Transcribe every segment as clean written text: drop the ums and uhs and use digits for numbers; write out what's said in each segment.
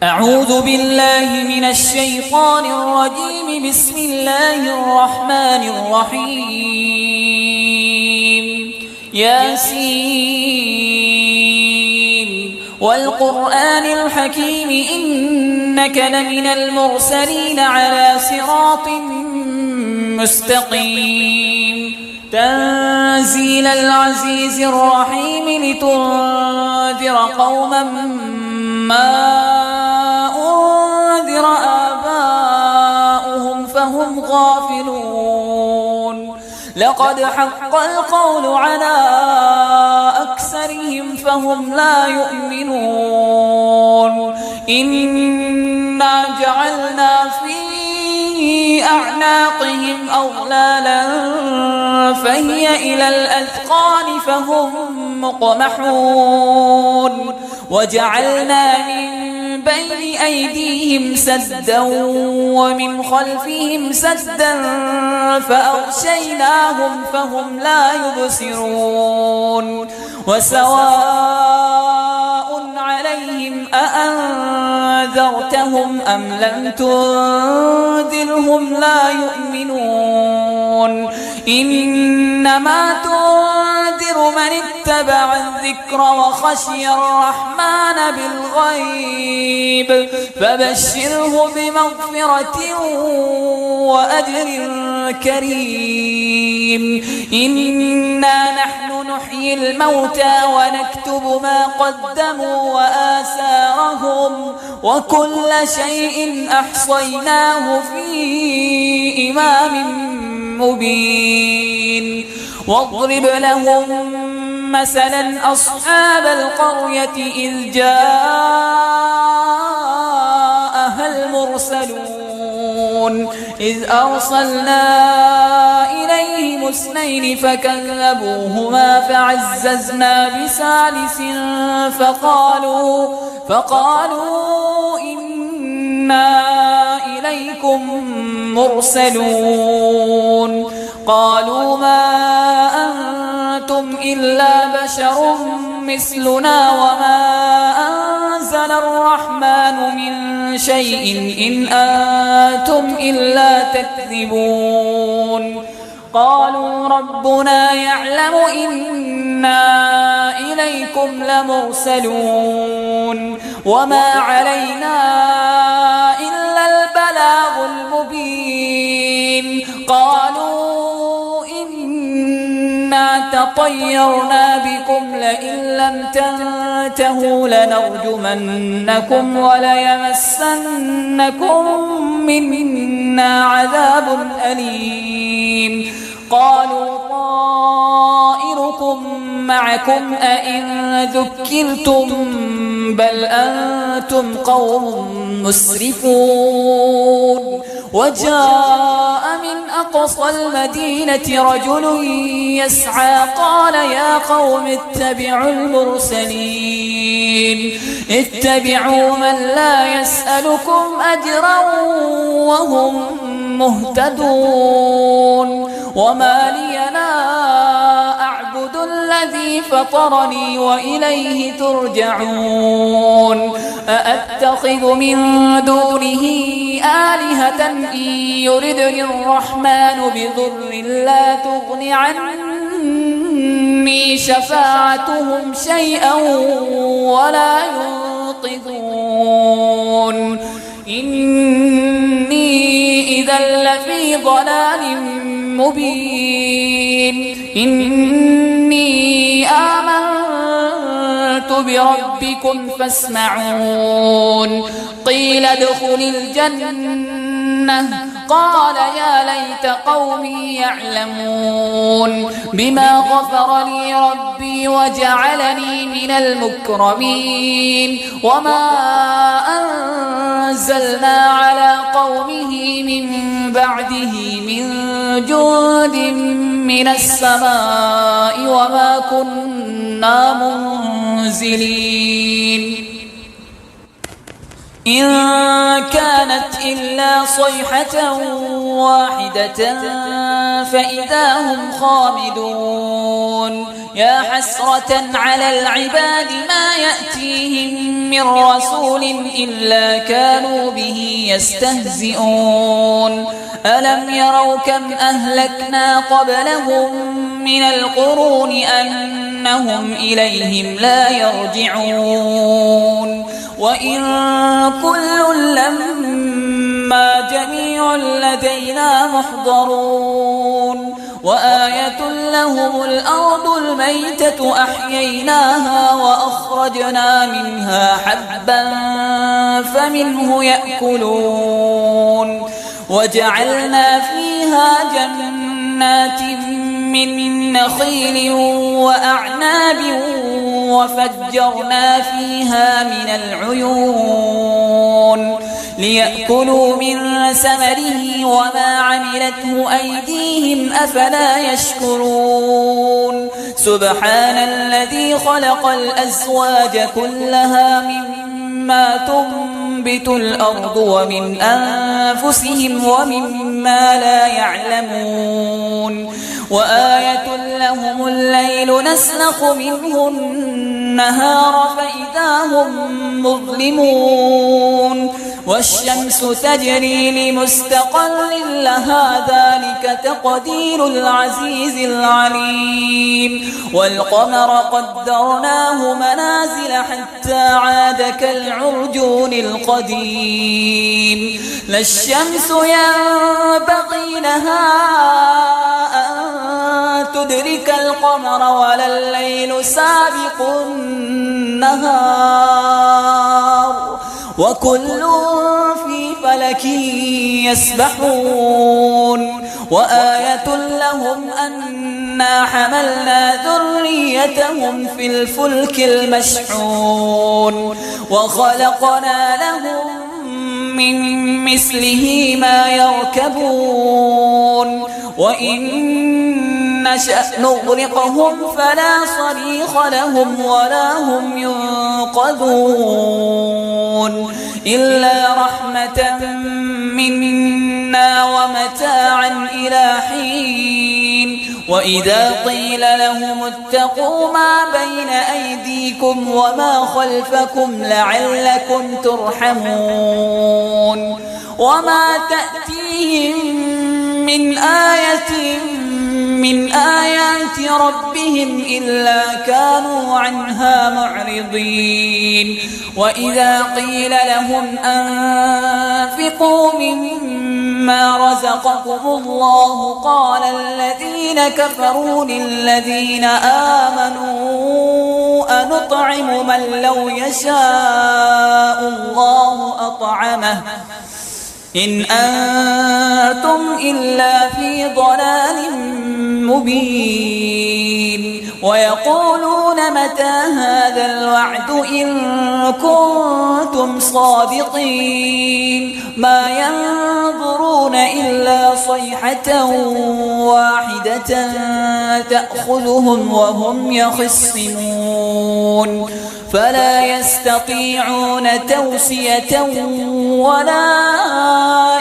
أعوذ بالله من الشيطان الرجيم. بسم الله الرحمن الرحيم. ياسين والقرآن الحكيم إنك لمن المرسلين على صراط مستقيم. تنزيل العزيز الرحيم لتنذر قوما ما أنذر آباؤهم فهم غافلون. لقد حق القول على أكثرهم فهم لا يؤمنون. إنا جعلنا في أعناقهم أغلالا فهي إلى الأذقان فهم مقمحون. وجعلنا من بين أيديهم سدا ومن خلفهم سدا فأغشيناهم فهم لا يبصرون. وسواء عليهم أأنذرتهم أم لم تنذرهم لا يؤمنون. إنما تنذر من اتبع الذكر وخشي الرحمن بالغيب فبشره بمغفرة وأجر كريم. إنا نحن نحيي الموتى ونكتب ما قدموا وآثارهم وكل شيء أحصيناه في إمام مبين. واضرب لهم مثلا أصحاب القرية إذ جاءها المرسلون إذ أرسلنا إليهم اثنين فكذبوهما فعززنا بثالث فقالوا إنا إليكم مرسلون. قالوا ما أنتم إلا بشر مثلنا وما أنزل الرحمن من شيء إن أنتم إلا تكذبون. قالوا ربنا يعلم إنا إليكم لمرسلون وما علينا إلا البلاغ المبين. قالوا إنا تطيرنا بكم لئن لم تنتهوا لنرجمنكم وليمسنكم منا عذاب أليم. قالوا طائركم معكم أئن ذكرتم بل أنتم قوم مسرفون. وجاء من أقصى المدينة رجل يسعى قال يا قوم اتبعوا المرسلين اتبعوا من لا يسألكم أجرا وهم مهتدون. وما لي لا أعبد الذي فطرني وإليه ترجعون. أأتخذ من دونه آلهة إن يردني الرحمن بضر لا تغن عني شفاعتهم شيئا ولا ينقذون. إني إذا لفي ضلال مبين. إني آمنت بربكم فاسمعون. قيل ادخل الجنة قال يا ليت قومي يعلمون بما غفر لي ربي وجعلني من المكرمين. وما أنزلنا على قومه من بعده من جند من السماء وما كنا منزلين. إن كانت إلا صيحة واحدة فإذا هم خامدون يا حسرة على العباد ما يأتيهم من رسول إلا كانوا به يستهزئون ألم يروا كم أهلكنا قبلهم من القرون أنهم إليهم لا يرجعون وإن كل لما جميع لدينا محضرون وآية لهم الأرض الميتة أحييناها وأخرجنا منها حبا فمنه يأكلون وجعلنا فيها جنات من نخيل وأعناب وفجرنا فيها من العيون ليأكلوا من ثمره وما عملته أيديهم أفلا يشكرون سبحان الذي خلق الأزواج كلها مما تنبت الأرض ومن أنفسهم ومما لا يعلمون وآية لهم الليل نسلخ منه النهار فإذا هم مظلمون والشمس تجري لمستقر لها ذلك تقدير العزيز العليم والقمر قدرناه منازل حتى عاد كالعرجون القديم لا الشمس ينبغي لها أن تدرك القمر ولا الليل سابق النهار وكل في فلك يسبحون وآية لهم أنا حملنا ذريتهم في الفلك المشحون وخلقنا لهم من مثله ما يركبون وإن نشأ نغرقهم فلا صريخ لهم ولا هم ينقذون إلا رحمة منا ومتاعا إلى حين وإذا قيل لهم اتقوا ما بين أيديكم وما خلفكم لعلكم ترحمون وما تأتيهم من آية من آيات ربهم إلا كانوا عنها معرضين وإذا قيل لهم أنفقوا مما رزقكم الله قال الذين كفروا للذين آمنوا أنطعم من لو يشاء الله أطعمه إن أنتم إلا في ضلال مبين ويقولون متى هذا الوعد إن كنتم صادقين ما ينظرون إلا صيحة واحدة تأخذهم وهم يخصمون فلا يستطيعون توصية ولا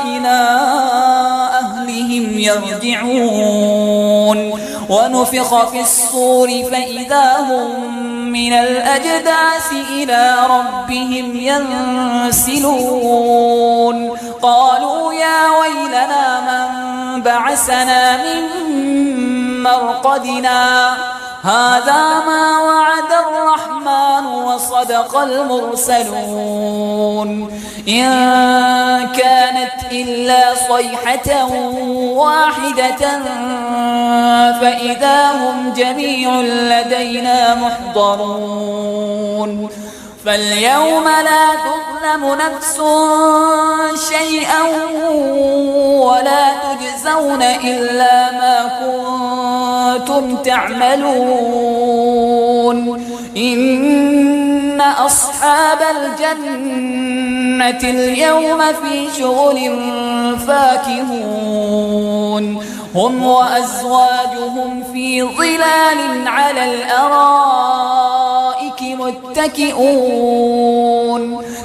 إلى أهلهم يرجعون ونفخ في الصور فإذا هم من الأجداث إلى ربهم ينسلون قالوا يا ويلنا من بعثنا من مرقدنا هذا ما وعد الرحمن وصدق المرسلون إن كانت إلا صيحة واحدة فإذا هم جميع لدينا محضرون فاليوم لا تظلم نفس شيئا ولا تجزون إلا ما كنتم تعملون إن أصحاب الجنة اليوم في شغل فاكهون هم وأزواجهم في ظلال على الأرائك متكئون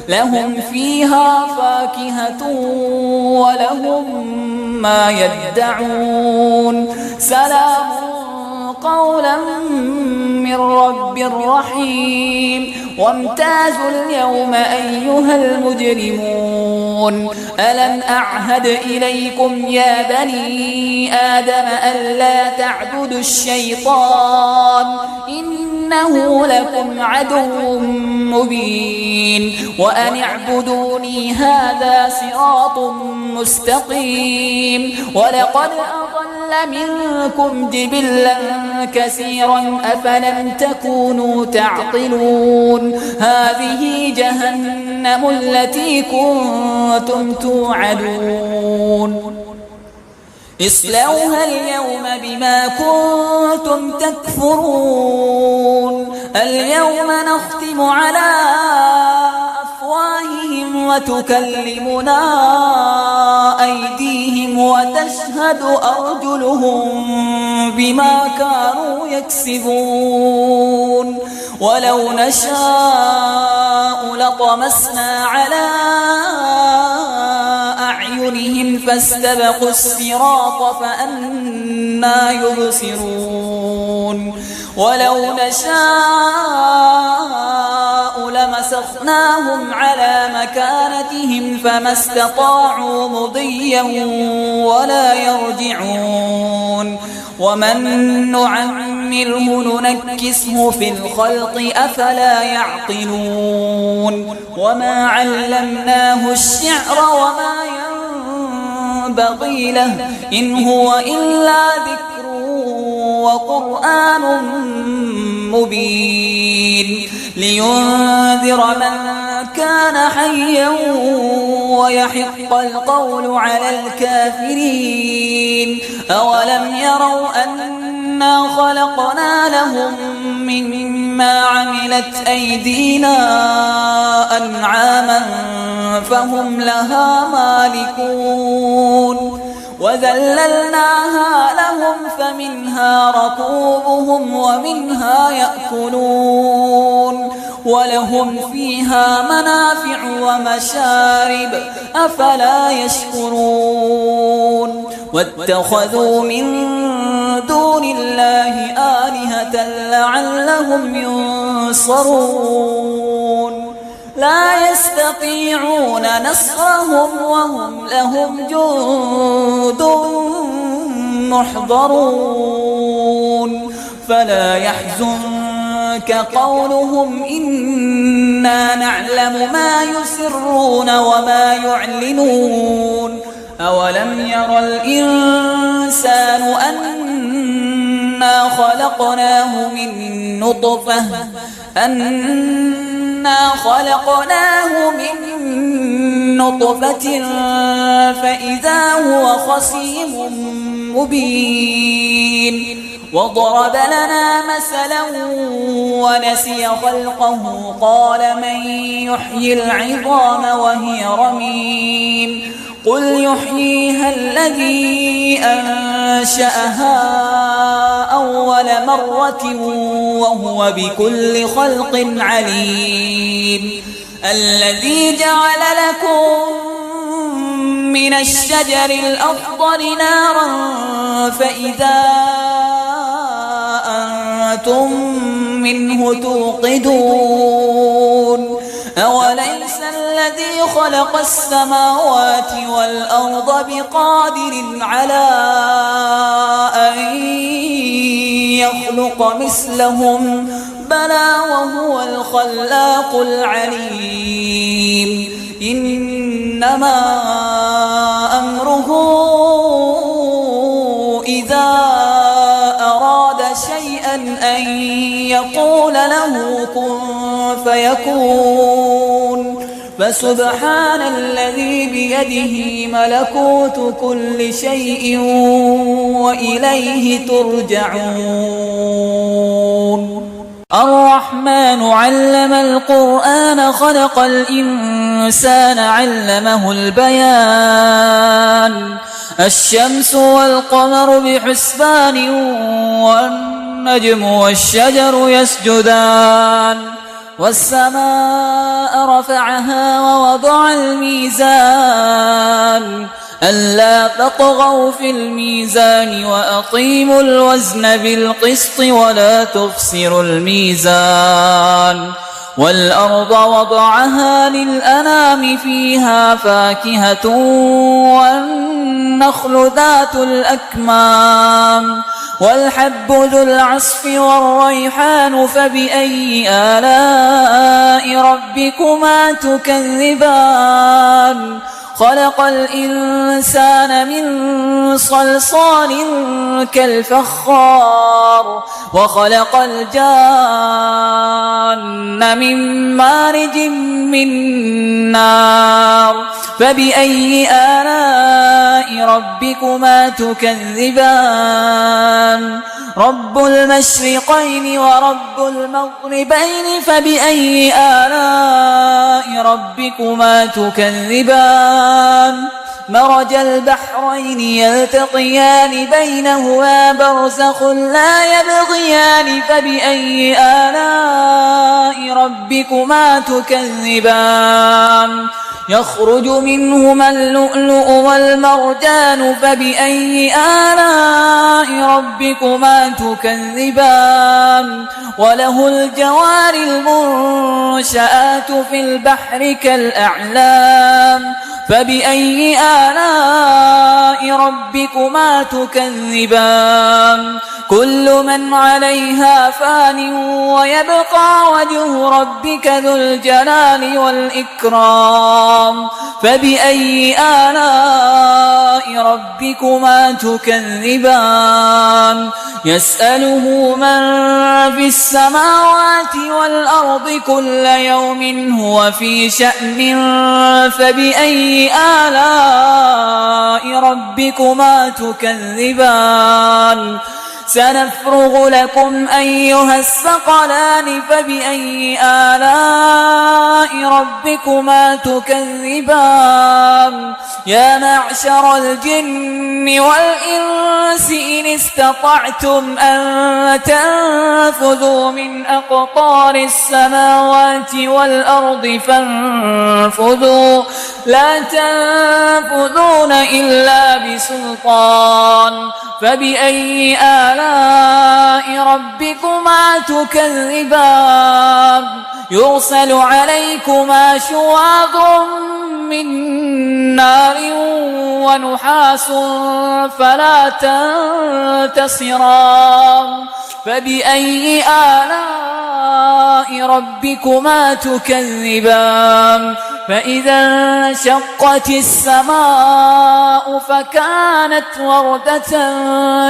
لهم فيها فاكهة ولهم ما يدعون سلام قولا من رب رحيم وامتازوا اليوم أيها المجرمون ألم أعهد إليكم يا بني آدم ألا تعبدوا الشيطان إنه لكم عدو مبين وأن اعبدوني هذا صراط مستقيم ولقد أضل منكم جبلا كثيرا أفلم تكونوا تعقلون هذه جهنم التي كنتم توعدون اصلوها اليوم بما كنتم تكفرون اليوم نختم على أفواههم وتكلمنا أيديهم وتشهد أرجلهم بما كانوا يكسبون ولو نشاء لطمسنا على أعينهم فاستبقوا الصراط فأنى يبصرون ولو نشاء لمسخناهم على مكانتهم فما استطاعوا مضيا ولا يرجعون ومن نعمره ننكسه في الخلق أفلا يعقلون وما علمناه الشعر وما ينبغي له إن هو إلا ذكر وقرآن مبين لينذر من كان حيا ويحق القول على الكافرين أولم يروا أنا خلقنا لهم مما عملت أيدينا أنعاما فهم لها مالكون وذللناها لهم فمنها ركوبهم ومنها يأكلون ولهم فيها منافع ومشارب أفلا يشكرون واتخذوا من دون الله آلهة لعلهم ينصرون لا يستطيعون نصرهم وهم لهم جند محضرون فلا يحزنك قولهم إنا نعلم ما يسرون وما يعلنون أولم ير الإنسان أنا خلقناه من نطفة فإذا هو خصيم مبين وضرب لنا مثلا ونسي خلقه قال من يحيي العظام وهي رميم قل يحييها الذي أنشأها أول مرة وهو بكل خلق عليم الذي جعل لكم من الشجر الأخضر نارا فإذا أنتم منه توقدون أوليس الذي خلق السماوات والأرض بقادر على أن يخلق مثلهم بلى وهو الخلاق العليم إنما أمره إذا أراد شيئا أن يقول له كن فيكون فسبحان الذي بيده ملكوت كل شيء وإليه ترجعون الرحمن علم القرآن خلق الإنسان علمه البيان الشمس والقمر بحسبان والنجم والشجر يسجدان والسماء رفعها ووضع الميزان ألا تطغوا في الميزان وأقيموا الوزن بالقسط ولا تخسروا الميزان والأرض وضعها للأنام فيها فاكهة والنخل ذات الأكمام والحب ذو العصف والريحان فبأي آلاء ربكما تكذبان خلق الإنسان من صلصال كالفخار وخلق الجان من مارج من نار فبأي آلاء ربكما تكذبان رب المشرقين ورب المغربين فبأي آلاء ربكما تكذبان مرج البحرين يلتقيان بينهما برزخ لا يبغيان فبأي آلاء ربكما تكذبان يخرج منهما اللؤلؤ والمرجان فبأي آلاء ربكما تكذبان وله الجوار المنشآت في البحر كالأعلام فبأي آلاء ربكما تكذبان كل من عليها فان ويبقى وجه ربك ذو الجلال والإكرام فبأي آلاء ربكما تكذبان يسأله من في السماوات والأرض كل يوم هو في شأن فبأي آلاء ربكما تكذبان سنفرغ لكم أيها الثقلان فبأي آلاء ربكما تكذبان يا معشر الجن والإنس إن استطعتم أن تنفذوا من أقطار السماوات والأرض فانفذوا لا تنفذون إلا بسلطان فبأي آلاء ربكما تكذبان يرسل عليكما شواظ من نار ونحاس فلا تنتصران فبأي آلاء ربكما تكذبان فإذا انشقت السماء فكانت وردة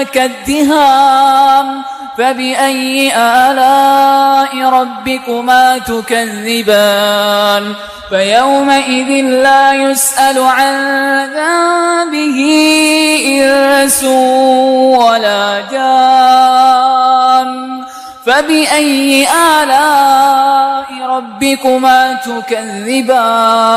كالدهان فبأي آلاء ربكما تكذبان فيومئذ فلا يسأل عن ذنبه إنس ولا جان فبأي آلاء ربكما تكذبان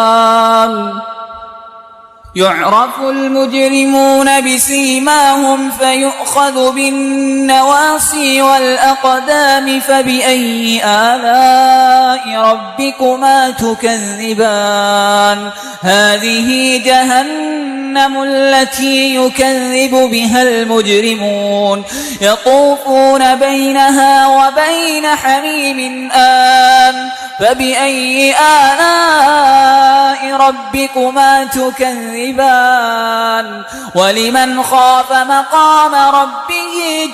يعرف المجرمون بسيماهم فيؤخذ بالنواصي والأقدام فبأي آلاء ربكما تكذبان هذه جهنم التي يكذب بها المجرمون يطوفون بينها وبين حميم آن فبأي آلاء ربكما تكذبان ولمن خاف مقام ربه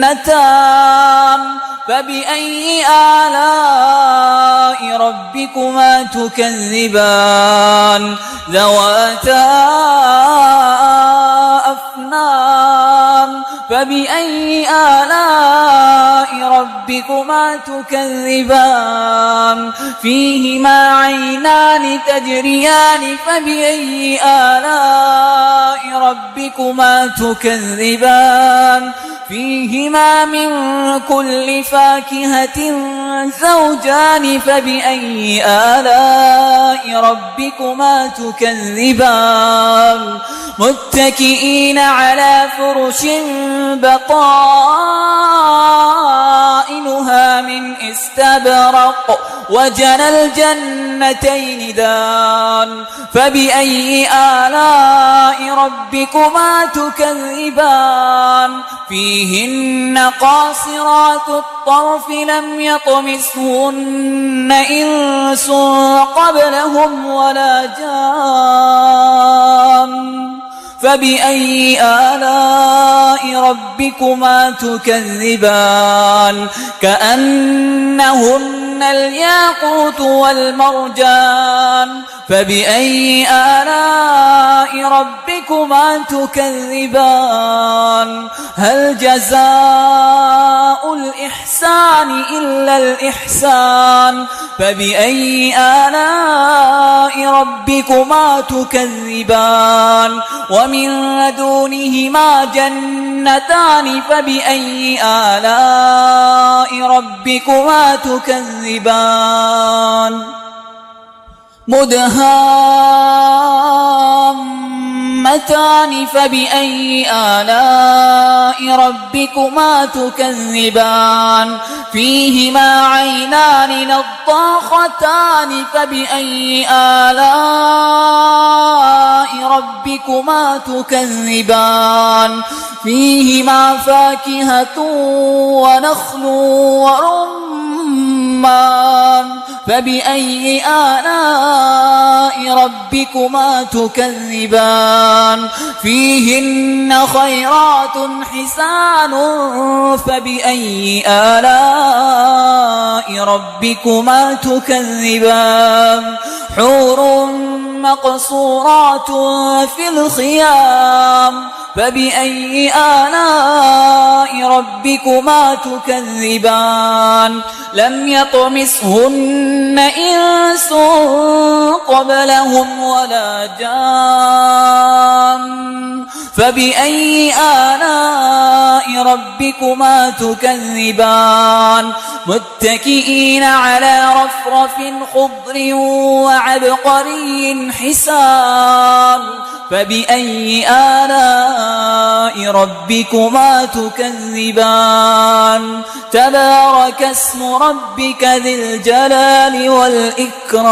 جنتان فبأي آلاء ربكما تكذبان ذواتا أفنان فبأي آلاء ربكما تكذبان فيهما عينان تجريان فبأي آلاء ربكما تكذبان فيهما من كل فاكهة زوجان فبأي آلاء ربكما تكذبان متكئين على فرش بطائنها من استبرق وجنى الجنتين دان فبأي آلاء ربكما تكذبان فيهن قاصرات الطرف لم يطمثهن إنس قبلهم ولا جان فبأي آلاء ربكما تكذبان كأنهن الياقوت والمرجان فبأي آلاء ربكما تكذبان هل جزاء الإحسان إلا الإحسان فبأي آلاء ربكما تكذبان ومن دونهما جنتان فبأي آلاء ربكما تكذبان مدهامتان فبأي آلاء ربكما تكذبان فيهما عينان نضاختان فبأي آلاء ربكما تكذبان فيهما فاكهة ونخل ورمان فبأي آلاء ربكما تكذبان فيهن خيرات حسان فبأي آلاء ربكما تكذبان حور مقصورات في الخيام فبأي آلاء ربكما تكذبان لم يطمثهن إنس قبلهم ولا جان فبأي آلاء ربكما تكذبان متكئين على رفرف خضر وعبقري حسان فبأي آلاء ربكما تكذبان تبارك اسم ربك ذي الجلال والإكرام